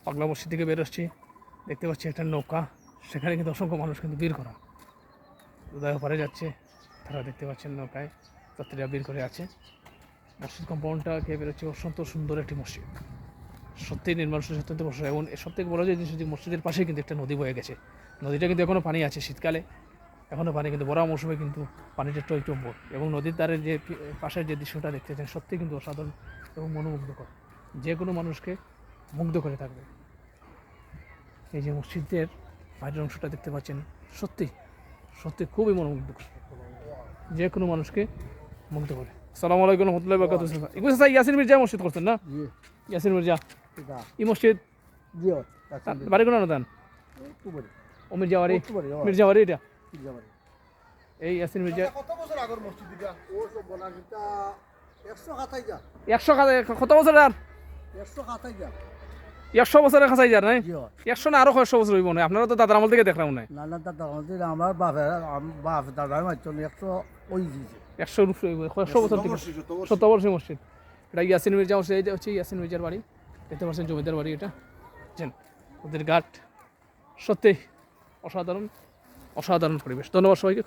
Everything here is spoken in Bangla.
পাগলা মসজিদ থেকে বেরোচ্ছি, দেখতে পাচ্ছি একটা নৌকা, সেখানে কিন্তু অসংখ্য মানুষ কিন্তু ভিড় করা, উদয় পারে যাচ্ছে, তারা দেখতে পাচ্ছেন নৌকায় যাত্রীরা ভিড় করে আছে। মসজিদ কম্পাউন্ডটাকে বেরোচ্ছে, অত্যন্ত সুন্দর একটি মসজিদ, সত্যি নির্মাণ সূচি অত্যন্ত বড়। এবং সব থেকে বড় যে জিনিস, যে মসজিদের পাশেই কিন্তু একটা নদী বয়ে গেছে, নদীটা কিন্তু এখনও পানি আছে, শীতকালে এখনও পানি, কিন্তু বড় মৌসুমে কিন্তু পানিটা টইটম্বর। এবং নদীর ধারে যে পাশের যে দৃশ্যটা দেখতেছেন, সত্যি কিন্তু অসাধারণ এবং মনোমুগ্ধকর, যে কোনো মানুষকে মুগ্ধ করে থাকবে। এই যে মসজিদের বাইরের অংশটা দেখতে পাচ্ছেন, সত্যি সত্যি খুবই মনোমুগ্ধকর, যে কোনো মানুষকে মুগ্ধ করে। সালাম আলাইকুম রহমতুল্লাহি ওয়া বারাকাতুহু। এগুলো স্যার ইয়াসিন মির্জা মসজিদ করছেন না? ইয়াসিন মির্জা এই মসজিদ বাড়ি কোন দান ও মির্জাওয়ারি, মির্জাওয়ারি এটা এই ইয়াসিন মির্জা। কত বছর আগের মসজিদ এটা? ও সব বলা এটা 100 খাতাই যা। 100 কত বছর আর 100 খাতাই যা। 100 বছরের কাছাই যার নাই? 100 না আরো 100 বছর হইব না? আপনারা তো দাদার আমল থেকে দেখলাম না। না না দাদা আমাদের আমার বাপ দাদার মাঝখান 100 ওই দিয়েছে। 100 বছর থেকে 70 বছর মসজিদ। এটা ইয়াসিন মির্জা মসজিদ, এটা হচ্ছে ইয়াসিন মির্জার বাড়ি, দেখতে পাচ্ছেন জমিদার বাড়ি এটা, বুঝছেন? ওদের ঘাট সত্যি অসাধারণ, অসাধারণ পরিবেশ। ধন্যবাদ সবাইকে।